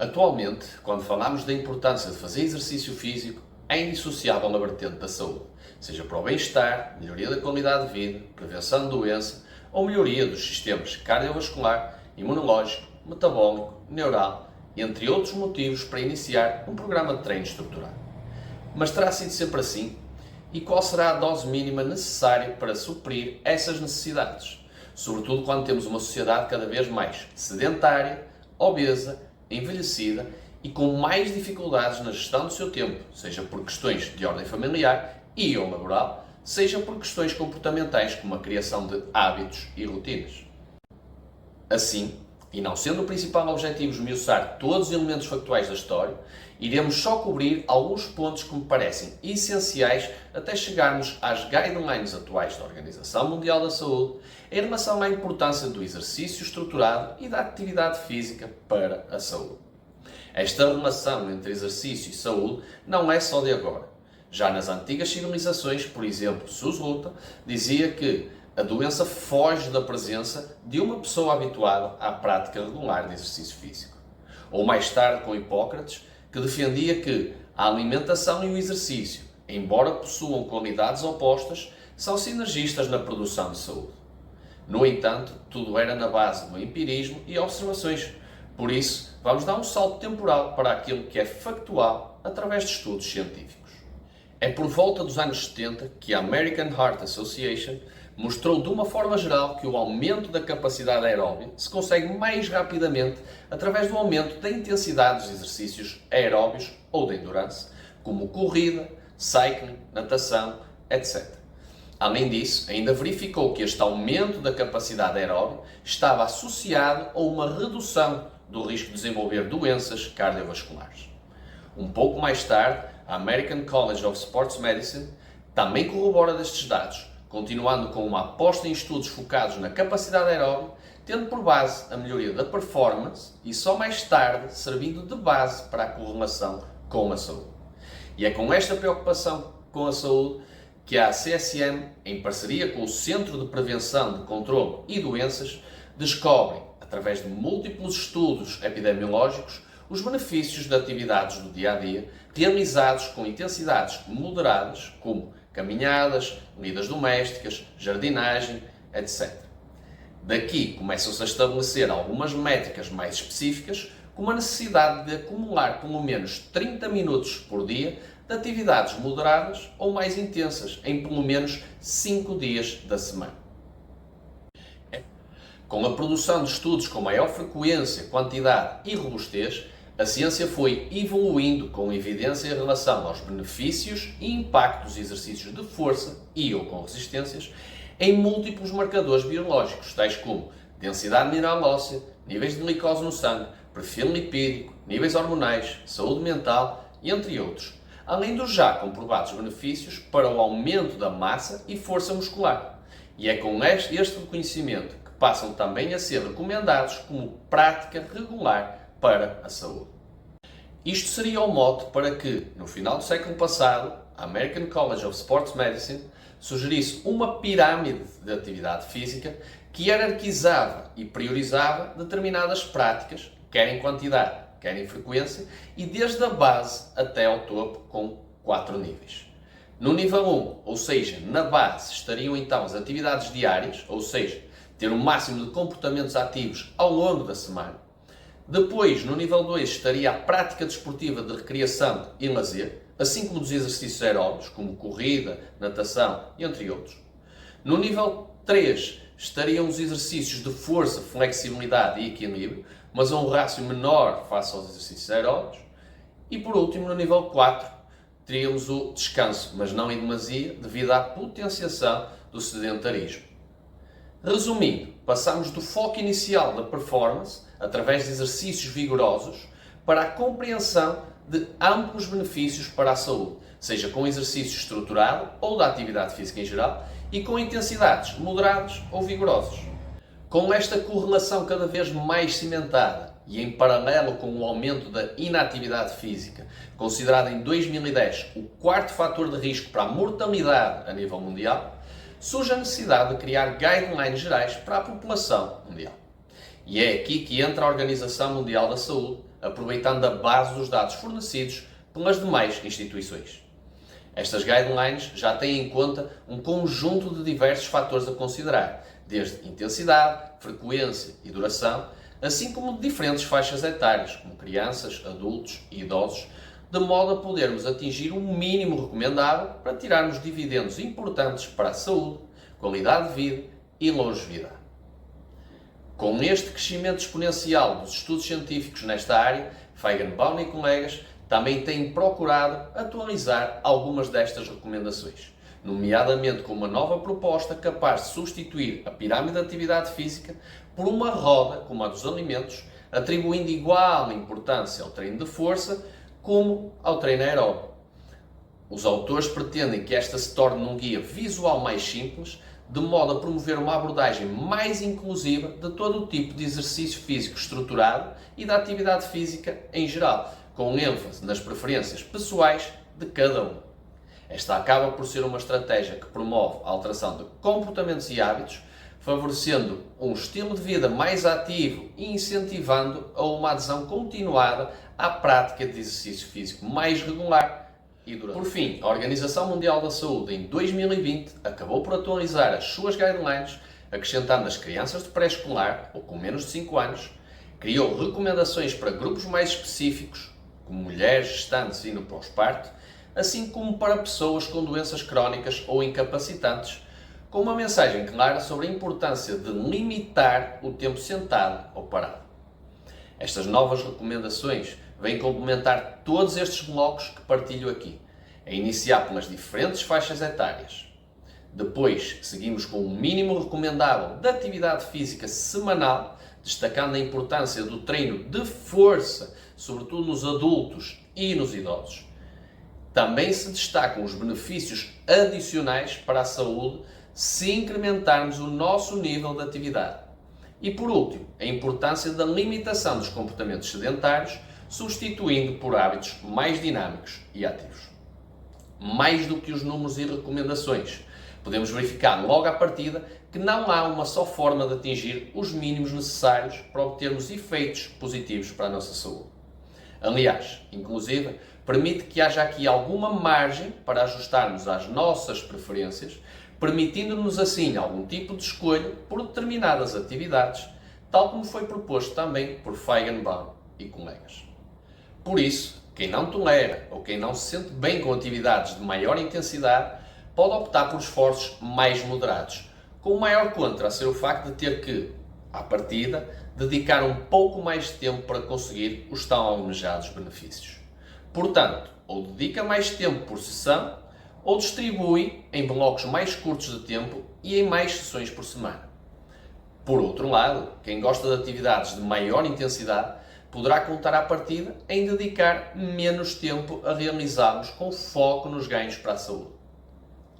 Atualmente, quando falamos da importância de fazer exercício físico, é indissociável a vertente da saúde, seja para o bem-estar, melhoria da qualidade de vida, prevenção de doença ou melhoria dos sistemas cardiovascular, imunológico, metabólico, neural, entre outros motivos para iniciar um programa de treino estruturado. Mas terá sido sempre assim? E qual será a dose mínima necessária para suprir essas necessidades? Sobretudo quando temos uma sociedade cada vez mais sedentária, obesa, envelhecida e com mais dificuldades na gestão do seu tempo, seja por questões de ordem familiar e ou laboral, seja por questões comportamentais como a criação de hábitos e rotinas. Assim, e não sendo o principal objetivo esmiuçar todos os elementos factuais da história, iremos só cobrir alguns pontos que me parecem essenciais até chegarmos às guidelines atuais da Organização Mundial da Saúde em relação à importância do exercício estruturado e da atividade física para a saúde. Esta relação entre exercício e saúde não é só de agora. Já nas antigas civilizações, por exemplo, Susruta dizia que a doença foge da presença de uma pessoa habituada à prática regular de exercício físico. Ou mais tarde com Hipócrates, que defendia que a alimentação e o exercício, embora possuam qualidades opostas, são sinergistas na produção de saúde. No entanto, tudo era na base do empirismo e observações. Por isso, vamos dar um salto temporal para aquilo que é factual através de estudos científicos. É por volta dos anos 70 que a American Heart Association mostrou de uma forma geral que o aumento da capacidade aeróbica se consegue mais rapidamente através do aumento da intensidade dos exercícios aeróbios ou de endurance, como corrida, cycling, natação, etc. Além disso, ainda verificou que este aumento da capacidade aeróbica estava associado a uma redução do risco de desenvolver doenças cardiovasculares. Um pouco mais tarde, a American College of Sports Medicine também corrobora destes dados, continuando com uma aposta em estudos focados na capacidade aeróbica, tendo por base a melhoria da performance e só mais tarde servindo de base para a correlação com a saúde. E é com esta preocupação com a saúde que a CSM, em parceria com o Centro de Prevenção de Controlo e Doenças, descobre, através de múltiplos estudos epidemiológicos, os benefícios de atividades do dia-a-dia realizados com intensidades moderadas, como caminhadas, lidas domésticas, jardinagem, etc. Daqui começam-se a estabelecer algumas métricas mais específicas, como a necessidade de acumular pelo menos 30 minutos por dia de atividades moderadas ou mais intensas em pelo menos 5 dias da semana. Com a produção de estudos com maior frequência, quantidade e robustez, a ciência foi evoluindo com evidência em relação aos benefícios e impactos dos exercícios de força e ou com resistências em múltiplos marcadores biológicos, tais como densidade mineral óssea, níveis de glicose no sangue, perfil lipídico, níveis hormonais, saúde mental, entre outros, além dos já comprovados benefícios para o aumento da massa e força muscular. E é com este reconhecimento que passam também a ser recomendados como prática regular para a saúde. Isto seria o mote para que, no final do século passado, a American College of Sports Medicine sugerisse uma pirâmide de atividade física que hierarquizava e priorizava determinadas práticas, quer em quantidade, quer em frequência, e desde a base até ao topo com 4 níveis. No nível 1, ou seja, na base, estariam então as atividades diárias, ou seja, ter o máximo de comportamentos ativos ao longo da semana. Depois, no nível 2, estaria a prática desportiva de recreação e lazer, assim como dos exercícios aeróbicos, como corrida, natação, entre outros. No nível 3, estariam os exercícios de força, flexibilidade e equilíbrio, mas a um rácio menor face aos exercícios aeróbicos. E por último, no nível 4, teríamos o descanso, mas não em demasia, devido à potenciação do sedentarismo. Resumindo, passamos do foco inicial da performance, através de exercícios vigorosos, para a compreensão de amplos benefícios para a saúde, seja com exercício estruturado ou da atividade física em geral, e com intensidades moderadas ou vigorosas. Com esta correlação cada vez mais cimentada e em paralelo com o aumento da inatividade física, considerado em 2010 o quarto fator de risco para a mortalidade a nível mundial, surge a necessidade de criar guidelines gerais para a população mundial. E é aqui que entra a Organização Mundial da Saúde, aproveitando a base dos dados fornecidos pelas demais instituições. Estas guidelines já têm em conta um conjunto de diversos fatores a considerar, desde intensidade, frequência e duração, assim como de diferentes faixas etárias, como crianças, adultos e idosos, de modo a podermos atingir o mínimo recomendável para tirarmos dividendos importantes para a saúde, qualidade de vida e longevidade. Com este crescimento exponencial dos estudos científicos nesta área, Feigenbaum e colegas também têm procurado atualizar algumas destas recomendações, nomeadamente com uma nova proposta capaz de substituir a pirâmide de atividade física por uma roda como a dos alimentos, atribuindo igual importância ao treino de força como ao treino aeróbico. Os autores pretendem que esta se torne um guia visual mais simples, de modo a promover uma abordagem mais inclusiva de todo o tipo de exercício físico estruturado e da atividade física em geral, com ênfase nas preferências pessoais de cada um. Esta acaba por ser uma estratégia que promove a alteração de comportamentos e hábitos, favorecendo um estilo de vida mais ativo e incentivando a uma adesão continuada à prática de exercício físico mais regular e duradouro. Por fim, a Organização Mundial da Saúde em 2020 acabou por atualizar as suas guidelines, acrescentando as crianças de pré-escolar ou com menos de 5 anos, criou recomendações para grupos mais específicos, como mulheres, gestantes e no pós-parto, assim como para pessoas com doenças crónicas ou incapacitantes, com uma mensagem clara sobre a importância de limitar o tempo sentado ou parado. Estas novas recomendações vêm complementar todos estes blocos que partilho aqui, a iniciar pelas diferentes faixas etárias. Depois, seguimos com o mínimo recomendável de atividade física semanal, destacando a importância do treino de força, sobretudo nos adultos e nos idosos. Também se destacam os benefícios adicionais para a saúde se incrementarmos o nosso nível de atividade. E por último, a importância da limitação dos comportamentos sedentários, substituindo por hábitos mais dinâmicos e ativos. Mais do que os números e recomendações, podemos verificar logo à partida que não há uma só forma de atingir os mínimos necessários para obtermos efeitos positivos para a nossa saúde. Aliás, inclusive, permite que haja aqui alguma margem para ajustarmos às nossas preferências, permitindo-nos assim algum tipo de escolha por determinadas atividades, tal como foi proposto também por Feigenbaum e colegas. Por isso, quem não tolera ou quem não se sente bem com atividades de maior intensidade, pode optar por esforços mais moderados, com o maior contra a ser o facto de ter que, à partida, dedicar um pouco mais de tempo para conseguir os tão almejados benefícios. Portanto, ou dedica mais tempo por sessão, ou distribui em blocos mais curtos de tempo e em mais sessões por semana. Por outro lado, quem gosta de atividades de maior intensidade poderá contar à partida em dedicar menos tempo a realizá-los com foco nos ganhos para a saúde.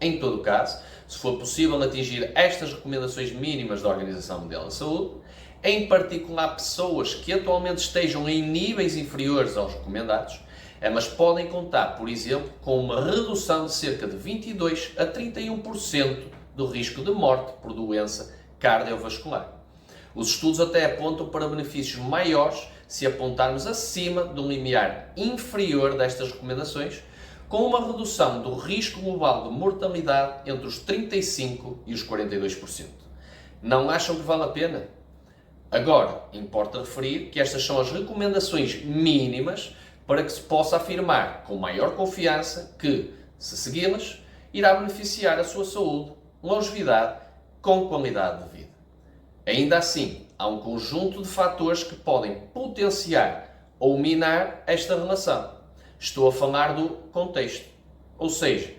Em todo caso, se for possível atingir estas recomendações mínimas da Organização Mundial da Saúde, em particular pessoas que atualmente estejam em níveis inferiores aos recomendados, elas podem contar, por exemplo, com uma redução de cerca de 22 a 31% do risco de morte por doença cardiovascular. Os estudos até apontam para benefícios maiores se apontarmos acima do limiar inferior destas recomendações, com uma redução do risco global de mortalidade entre os 35% e os 42%. Não acham que vale a pena? Agora, importa referir que estas são as recomendações mínimas para que se possa afirmar com maior confiança que, se segui-las, irá beneficiar a sua saúde, longevidade, com qualidade de vida. Ainda assim, há um conjunto de fatores que podem potenciar ou minar esta relação. Estou a falar do contexto, ou seja,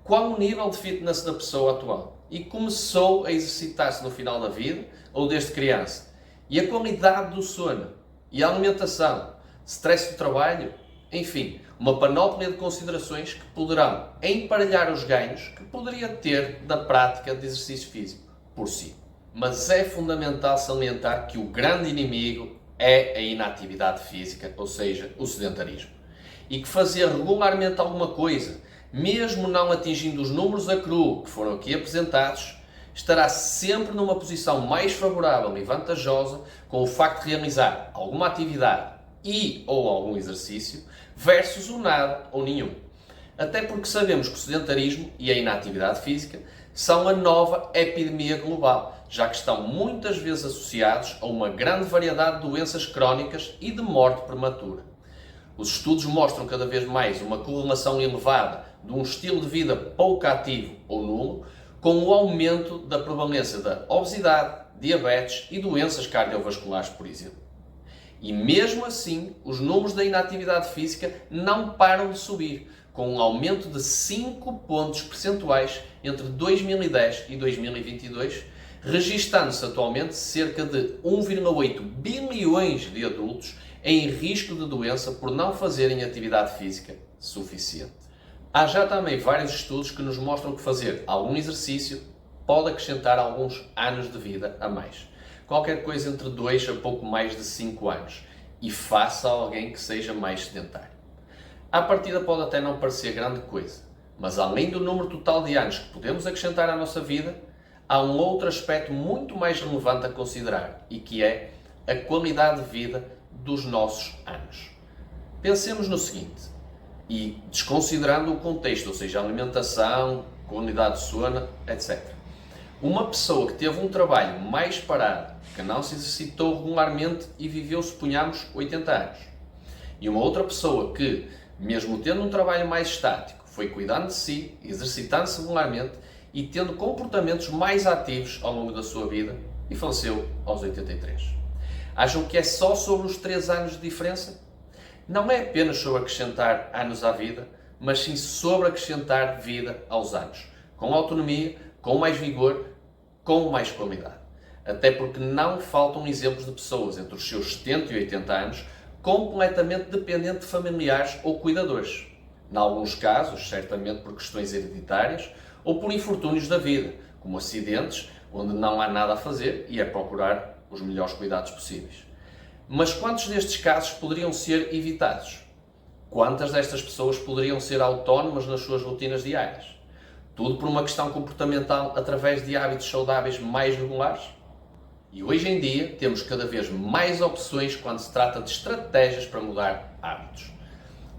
qual o nível de fitness da pessoa atual e começou a exercitar-se no final da vida ou desde criança, e a qualidade do sono e a alimentação, stress do trabalho, enfim, uma panóplia de considerações que poderão emparelhar os ganhos que poderia ter da prática de exercício físico por si. Mas é fundamental salientar que o grande inimigo é a inatividade física, ou seja, o sedentarismo. E que fazer regularmente alguma coisa, mesmo não atingindo os números a cru que foram aqui apresentados, estará sempre numa posição mais favorável e vantajosa com o facto de realizar alguma atividade e ou algum exercício versus o nada ou nenhum. Até porque sabemos que o sedentarismo e a inatividade física são a nova epidemia global, já que estão muitas vezes associados a uma grande variedade de doenças crónicas e de morte prematura. Os estudos mostram cada vez mais uma correlação elevada de um estilo de vida pouco ativo ou nulo com o aumento da prevalência da obesidade, diabetes e doenças cardiovasculares, por exemplo. E mesmo assim, os números da inatividade física não param de subir, com um aumento de 5 pontos percentuais entre 2010 e 2022, registando-se atualmente cerca de 1,8 bilhões de adultos em risco de doença por não fazerem atividade física suficiente. Há já também vários estudos que nos mostram que fazer algum exercício pode acrescentar alguns anos de vida a mais. Qualquer coisa entre 2 a pouco mais de 5 anos. E faça a alguém que seja mais sedentário. À partida pode até não parecer grande coisa, mas além do número total de anos que podemos acrescentar à nossa vida, há um outro aspecto muito mais relevante a considerar e que é a qualidade de vida dos nossos anos. Pensemos no seguinte, e desconsiderando o contexto, ou seja, a alimentação, qualidade de sono, etc. Uma pessoa que teve um trabalho mais parado, que não se exercitou regularmente e viveu, suponhamos, 80 anos. E uma outra pessoa que, mesmo tendo um trabalho mais estático, foi cuidando de si, exercitando-se regularmente e tendo comportamentos mais ativos ao longo da sua vida e faleceu aos 83. Acham que é só sobre os 3 anos de diferença? Não é apenas sobre acrescentar anos à vida, mas sim sobre acrescentar vida aos anos, com autonomia, com mais vigor, com mais qualidade. Até porque não faltam exemplos de pessoas entre os seus 70 e 80 anos completamente dependentes de familiares ou cuidadores. Em alguns casos, certamente por questões hereditárias ou por infortúnios da vida, como acidentes, onde não há nada a fazer e é procurar os melhores cuidados possíveis. Mas quantos destes casos poderiam ser evitados? Quantas destas pessoas poderiam ser autónomas nas suas rotinas diárias? Tudo por uma questão comportamental através de hábitos saudáveis mais regulares? E hoje em dia temos cada vez mais opções quando se trata de estratégias para mudar hábitos.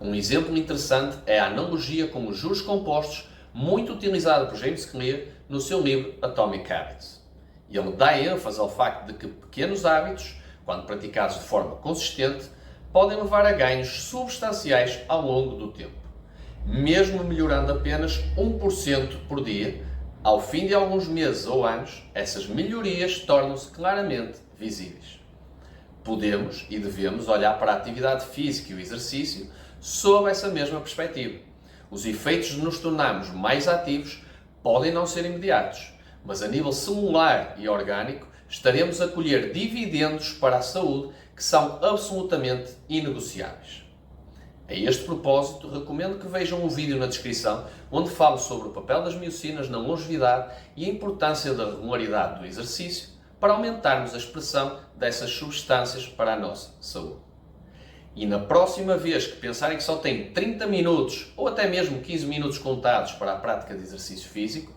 Um exemplo interessante é a analogia com os juros compostos, muito utilizada por James Clear no seu livro Atomic Habits. E ele dá ênfase ao facto de que pequenos hábitos, quando praticados de forma consistente, podem levar a ganhos substanciais ao longo do tempo. Mesmo melhorando apenas 1% por dia, ao fim de alguns meses ou anos, essas melhorias tornam-se claramente visíveis. Podemos e devemos olhar para a atividade física e o exercício sob essa mesma perspectiva. Os efeitos de nos tornarmos mais ativos podem não ser imediatos, mas a nível celular e orgânico estaremos a colher dividendos para a saúde que são absolutamente inegociáveis. A este propósito, recomendo que vejam um vídeo na descrição onde falo sobre o papel das miocinas na longevidade e a importância da regularidade do exercício para aumentarmos a expressão dessas substâncias para a nossa saúde. E na próxima vez que pensarem que só têm 30 minutos ou até mesmo 15 minutos contados para a prática de exercício físico,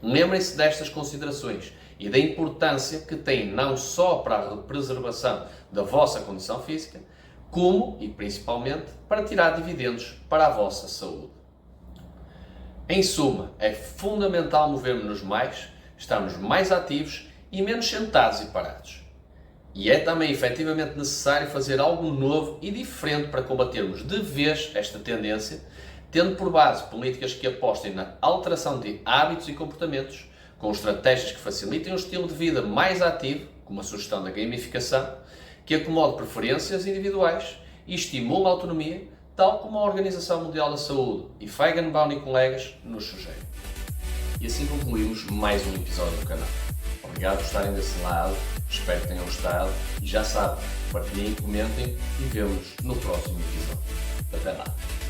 lembrem-se destas considerações e da importância que tem não só para a preservação da vossa condição física, como, e principalmente, para tirar dividendos para a vossa saúde. Em suma, é fundamental movermos-nos mais, estarmos mais ativos e menos sentados e parados. E é também efetivamente necessário fazer algo novo e diferente para combatermos de vez esta tendência, tendo por base políticas que apostem na alteração de hábitos e comportamentos, com estratégias que facilitem um estilo de vida mais ativo, como a sugestão da gamificação, que acomode preferências individuais e estimule a autonomia, tal como a Organização Mundial da Saúde e Feigenbaum e colegas nos sugerem. E assim concluímos mais um episódio do canal. Obrigado por estarem desse lado, espero que tenham gostado e já sabem, partilhem, comentem e vemo-nos no próximo episódio. Até lá!